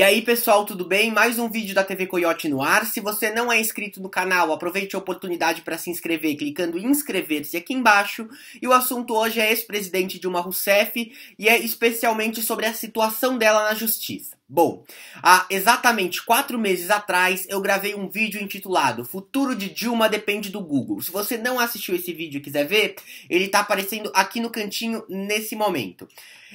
E aí pessoal, tudo bem? Mais um vídeo da TV Coiote no ar. Se você não é inscrito no canal, aproveite a oportunidade para se inscrever clicando em inscrever-se aqui embaixo. E o assunto hoje é ex-presidente Dilma Rousseff e é especialmente sobre a situação dela na justiça. Bom, há exatamente 4 meses atrás eu gravei um vídeo intitulado Futuro de Dilma depende do Google. Se você não assistiu esse vídeo e quiser ver, ele tá aparecendo aqui no cantinho nesse momento.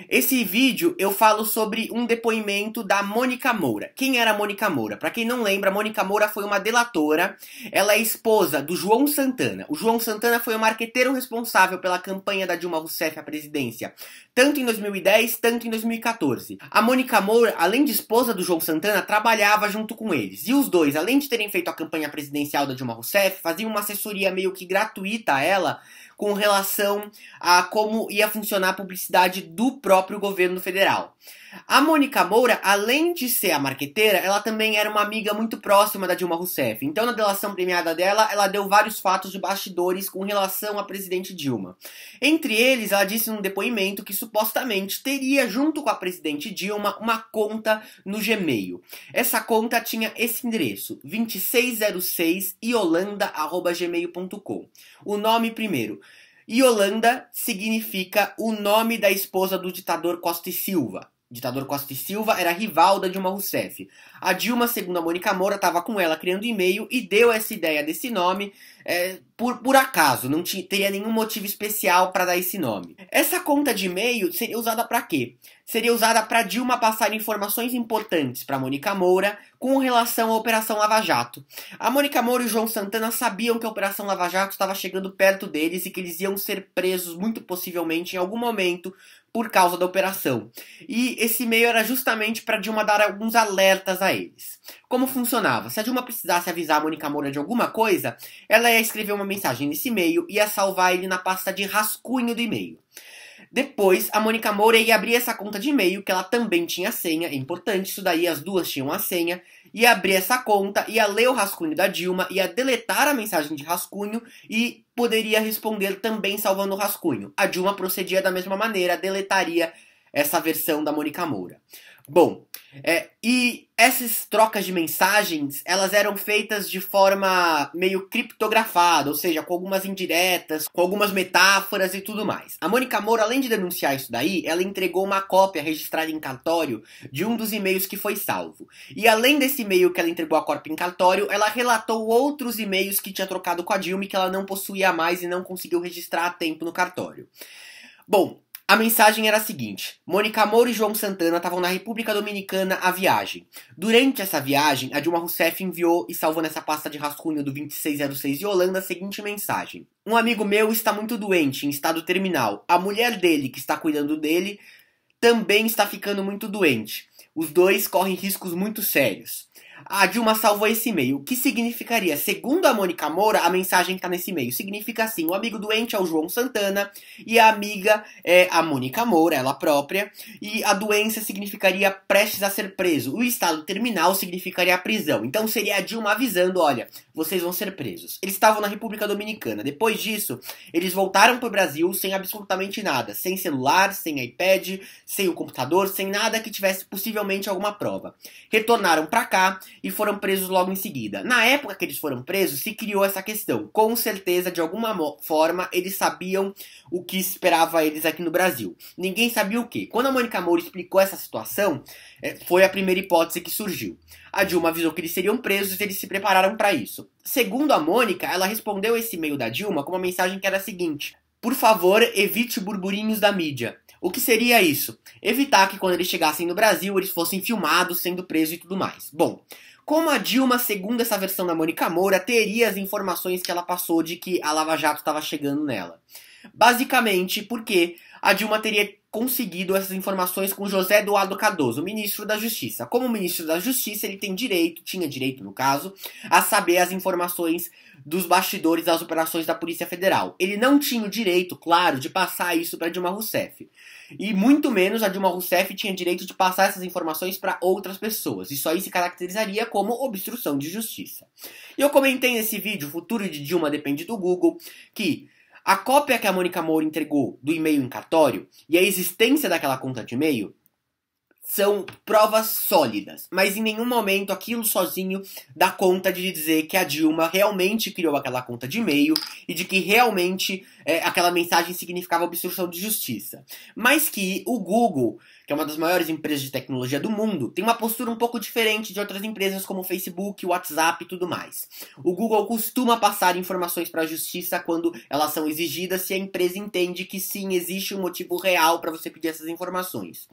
Esse vídeo eu falo sobre um depoimento da Mônica Moura. Quem era a Mônica Moura? Pra quem não lembra, a Mônica Moura foi uma delatora. Ela é esposa do João Santana. O João Santana foi o marqueteiro responsável pela campanha da Dilma Rousseff à presidência, tanto em 2010, tanto em 2014. A Mônica Moura, além de esposa do João Santana, trabalhava junto com eles. E os dois, além de terem feito a campanha presidencial da Dilma Rousseff, faziam uma assessoria meio que gratuita a ela com relação a como ia funcionar a publicidade do próprio governo federal. A Mônica Moura, além de ser a marqueteira, ela também era uma amiga muito próxima da Dilma Rousseff. Então, na delação premiada dela, ela deu vários fatos de bastidores com relação à presidente Dilma. Entre eles, ela disse num depoimento que supostamente teria, junto com a presidente Dilma, uma conta no Gmail. Essa conta tinha esse endereço, 2606iolanda@gmail.com. O nome primeiro. Iolanda significa o nome da esposa do ditador Costa e Silva. O ditador Costa e Silva era rival da Dilma Rousseff. A Dilma, segundo a Mônica Moura, estava com ela criando e-mail e deu essa ideia desse nome por acaso. Não teria nenhum motivo especial para dar esse nome. Essa conta de e-mail seria usada para quê? Seria usada para Dilma passar informações importantes para Mônica Moura com relação à Operação Lava Jato. A Mônica Moura e o João Santana sabiam que a Operação Lava Jato estava chegando perto deles e que eles iam ser presos muito possivelmente em algum momento por causa da operação. E esse e-mail era justamente para Dilma dar alguns alertas a eles. Como funcionava? Se a Dilma precisasse avisar a Mônica Moura de alguma coisa, ela ia escrever uma mensagem nesse e-mail e ia salvar ele na pasta de rascunho do e-mail. Depois, a Mônica Moura ia abrir essa conta de e-mail, que ela também tinha senha, é importante, isso daí as duas tinham a senha, ia abrir essa conta, ia ler o rascunho da Dilma, ia deletar a mensagem de rascunho e poderia responder também salvando o rascunho. A Dilma procedia da mesma maneira, deletaria essa versão da Mônica Moura. Bom, e essas trocas de mensagens, elas eram feitas de forma meio criptografada, ou seja, com algumas indiretas, com algumas metáforas e tudo mais. A Mônica Moura, além de denunciar isso daí, ela entregou uma cópia registrada em cartório de um dos e-mails que foi salvo. E além desse e-mail que ela entregou a cópia em cartório, ela relatou outros e-mails que tinha trocado com a Dilma e que ela não possuía mais e não conseguiu registrar a tempo no cartório. Bom, a mensagem era a seguinte: Mônica Moura e João Santana estavam na República Dominicana a viagem. Durante essa viagem, a Dilma Rousseff enviou e salvou nessa pasta de rascunho do 2606 de Holanda a seguinte mensagem: um amigo meu está muito doente, em estado terminal. A mulher dele, que está cuidando dele, também está ficando muito doente. Os dois correm riscos muito sérios. A Dilma salvou esse e-mail, o que significaria, segundo a Mônica Moura, a mensagem que está nesse e-mail, significa assim: o amigo doente é o João Santana e a amiga é a Mônica Moura, ela própria, e a doença significaria prestes a ser preso, o estado terminal significaria a prisão. Então seria a Dilma avisando: olha, vocês vão ser presos. Eles estavam na República Dominicana. Depois disso, eles voltaram para o Brasil sem absolutamente nada, sem celular, sem iPad, sem o computador, sem nada que tivesse possivelmente alguma prova. Retornaram para cá e foram presos logo em seguida. Na época que eles foram presos, se criou essa questão. Com certeza, de alguma forma, eles sabiam o que esperava eles aqui no Brasil. Ninguém sabia o quê. Quando a Mônica Moura explicou essa situação, foi a primeira hipótese que surgiu. A Dilma avisou que eles seriam presos e eles se prepararam para isso. Segundo a Mônica, ela respondeu esse e-mail da Dilma com uma mensagem que era a seguinte: por favor, evite burburinhos da mídia. O que seria isso? Evitar que quando eles chegassem no Brasil, eles fossem filmados, sendo presos e tudo mais. Bom, como a Dilma, segundo essa versão da Mônica Moura, teria as informações que ela passou de que a Lava Jato estava chegando nela? Basicamente porque a Dilma teria conseguido essas informações com José Eduardo Cardoso, ministro da Justiça. Como ministro da Justiça, ele tinha direito no caso, a saber as informações dos bastidores das operações da Polícia Federal. Ele não tinha o direito, claro, de passar isso para Dilma Rousseff. E muito menos a Dilma Rousseff tinha direito de passar essas informações para outras pessoas. Isso aí se caracterizaria como obstrução de justiça. E eu comentei nesse vídeo, o futuro de Dilma depende do Google, que a cópia que a Mônica Moura entregou do e-mail em cartório e a existência daquela conta de e-mail são provas sólidas, mas em nenhum momento aquilo sozinho dá conta de dizer que a Dilma realmente criou aquela conta de e-mail e de que realmente aquela mensagem significava obstrução de justiça. Mas que o Google, que é uma das maiores empresas de tecnologia do mundo, tem uma postura um pouco diferente de outras empresas como o Facebook, o WhatsApp e tudo mais. O Google costuma passar informações para a justiça quando elas são exigidas se a empresa entende que sim, existe um motivo real para você pedir essas informações.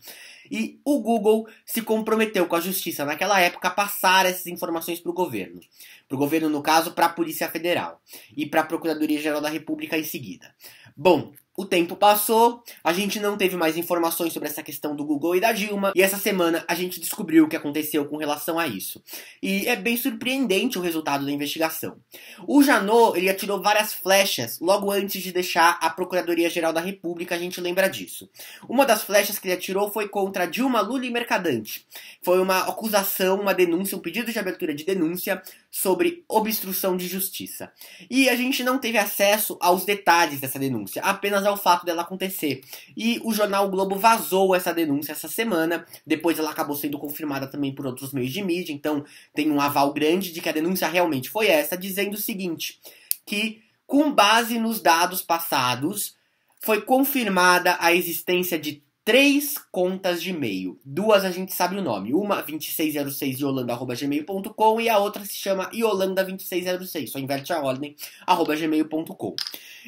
E o Google se comprometeu com a justiça naquela época a passar essas informações para o governo. Para o governo, no caso, para a Polícia Federal e para a Procuradoria-Geral da República em seguida. Bom, o tempo passou, a gente não teve mais informações sobre essa questão do Google e da Dilma, e essa semana a gente descobriu o que aconteceu com relação a isso. E é bem surpreendente o resultado da investigação. O Janot, ele atirou várias flechas logo antes de deixar a Procuradoria-Geral da República, a gente lembra disso. Uma das flechas que ele atirou foi contra Dilma, Lula e Mercadante. Foi uma acusação, uma denúncia, um pedido de abertura de denúncia sobre obstrução de justiça. E a gente não teve acesso aos detalhes dessa denúncia, apenas ao fato dela acontecer. E o jornal o Globo vazou essa denúncia essa semana, depois ela acabou sendo confirmada também por outros meios de mídia, então tem um aval grande de que a denúncia realmente foi essa, dizendo o seguinte, que com base nos dados passados, foi confirmada a existência de 3 contas de e-mail. 2 a gente sabe o nome. Uma 2606 yolanda@gmail.com e a outra se chama Yolanda2606. Só inverte a ordem, @gmail.com.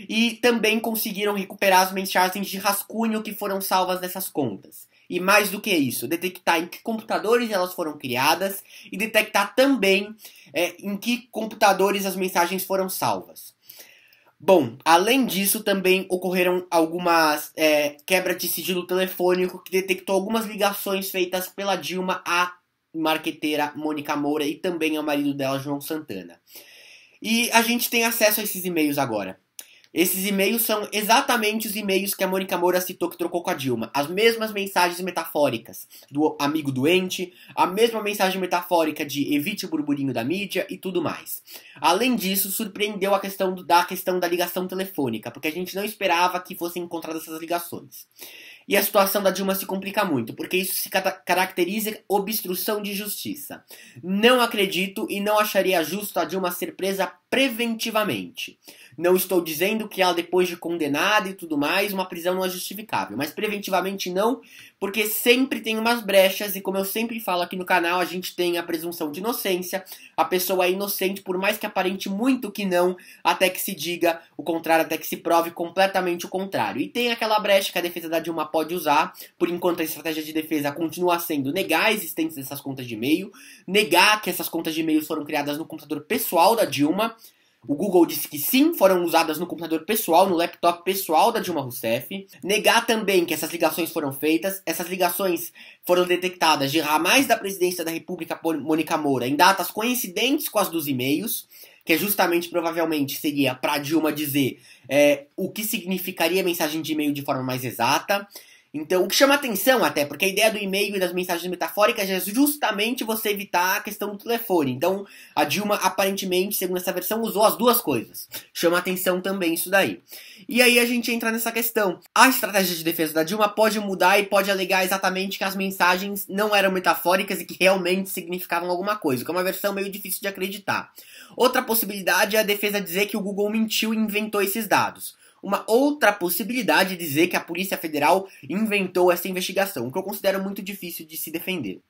E também conseguiram recuperar as mensagens de rascunho que foram salvas nessas contas. E mais do que isso, detectar em que computadores elas foram criadas e detectar também em que computadores as mensagens foram salvas. Bom, além disso, também ocorreram algumas quebras de sigilo telefônico que detectou algumas ligações feitas pela Dilma à marqueteira Mônica Moura e também ao marido dela, João Santana. E a gente tem acesso a esses e-mails agora. Esses e-mails são exatamente os e-mails que a Mônica Moura citou que trocou com a Dilma. As mesmas mensagens metafóricas do amigo doente, a mesma mensagem metafórica de evite o burburinho da mídia e tudo mais. Além disso, surpreendeu a questão da ligação telefônica, porque a gente não esperava que fossem encontradas essas ligações. E a situação da Dilma se complica muito, porque isso se caracteriza obstrução de justiça. Não acredito e não acharia justo a Dilma ser presa preventivamente. Não estou dizendo que ela, depois de condenada e tudo mais, uma prisão não é justificável. Mas preventivamente não, porque sempre tem umas brechas. E como eu sempre falo aqui no canal, a gente tem a presunção de inocência. A pessoa é inocente, por mais que aparente muito que não, até que se diga o contrário, até que se prove completamente o contrário. E tem aquela brecha que a defesa da Dilma pode usar. Por enquanto a estratégia de defesa continua sendo negar a existência dessas contas de e-mail, negar que essas contas de e-mail foram criadas no computador pessoal da Dilma. O Google disse que sim, foram usadas no computador pessoal, no laptop pessoal da Dilma Rousseff. Negar também que essas ligações foram feitas. Essas ligações foram detectadas de ramais da presidência da República, Mônica Moura, em datas coincidentes com as dos e-mails, que justamente, provavelmente, seria para Dilma dizer o que significaria a mensagem de e-mail de forma mais exata. Então, o que chama atenção até, porque a ideia do e-mail e das mensagens metafóricas é justamente você evitar a questão do telefone. Então, a Dilma, aparentemente, segundo essa versão, usou as duas coisas. Chama atenção também isso daí. E aí a gente entra nessa questão. A estratégia de defesa da Dilma pode mudar e pode alegar exatamente que as mensagens não eram metafóricas e que realmente significavam alguma coisa, que é uma versão meio difícil de acreditar. Outra possibilidade é a defesa dizer que o Google mentiu e inventou esses dados. Uma outra possibilidade é dizer que a Polícia Federal inventou essa investigação, o que eu considero muito difícil de se defender.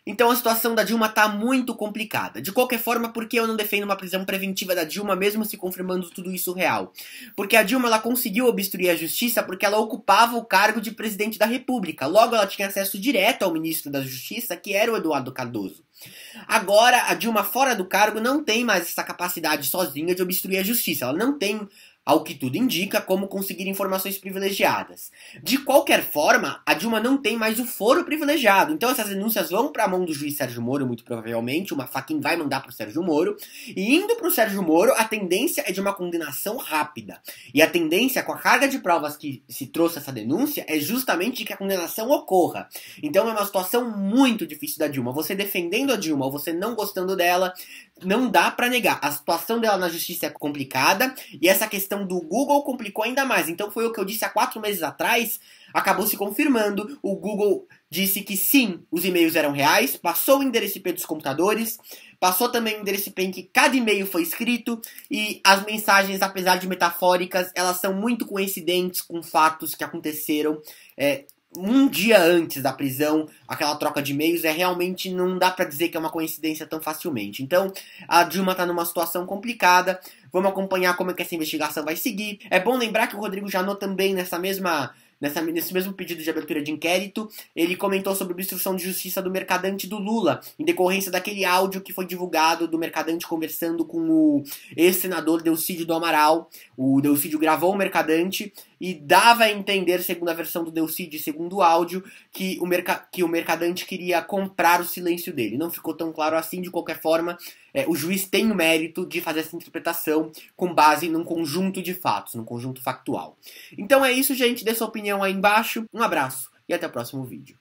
Então a situação da Dilma está muito complicada. De qualquer forma, por que eu não defendo uma prisão preventiva da Dilma, mesmo se confirmando tudo isso real? Porque a Dilma ela conseguiu obstruir a justiça porque ela ocupava o cargo de presidente da República. Logo, ela tinha acesso direto ao ministro da Justiça, que era o Eduardo Cardoso. Agora, a Dilma fora do cargo não tem mais essa capacidade sozinha de obstruir a justiça. Ela não tem, ao que tudo indica, como conseguir informações privilegiadas. De qualquer forma, a Dilma não tem mais o foro privilegiado. Então essas denúncias vão para a mão do juiz Sérgio Moro, muito provavelmente. Uma faquinha vai mandar para o Sérgio Moro. E indo para o Sérgio Moro, a tendência é de uma condenação rápida. E a tendência, com a carga de provas que se trouxe essa denúncia, é justamente que a condenação ocorra. Então é uma situação muito difícil da Dilma. Você defendendo a Dilma ou você não gostando dela, não dá para negar. A situação dela na justiça é complicada. E essa questão versão do Google complicou ainda mais. Então foi o que eu disse há 4 meses atrás, acabou se confirmando. O Google disse que sim, os e-mails eram reais, passou o endereço IP dos computadores, passou também o endereço IP em que cada e-mail foi escrito, e as mensagens, apesar de metafóricas, elas são muito coincidentes com fatos que aconteceram um dia antes da prisão. Aquela troca de e-mails realmente não dá pra dizer que é uma coincidência tão facilmente. Então, a Dilma tá numa situação complicada. Vamos acompanhar como é que essa investigação vai seguir. É bom lembrar que o Rodrigo Janot também, nesse mesmo pedido de abertura de inquérito, ele comentou sobre a obstrução de justiça do mercadante do Lula, em decorrência daquele áudio que foi divulgado do mercadante conversando com o ex-senador Delcídio do Amaral. O Delcídio gravou o mercadante e dava a entender, segundo a versão do Delcídio, segundo o áudio, que o mercadante queria comprar o silêncio dele. Não ficou tão claro assim. De qualquer forma, o juiz tem o mérito de fazer essa interpretação com base num conjunto de fatos, num conjunto factual. Então é isso, gente. Dê sua opinião aí embaixo. Um abraço e até o próximo vídeo.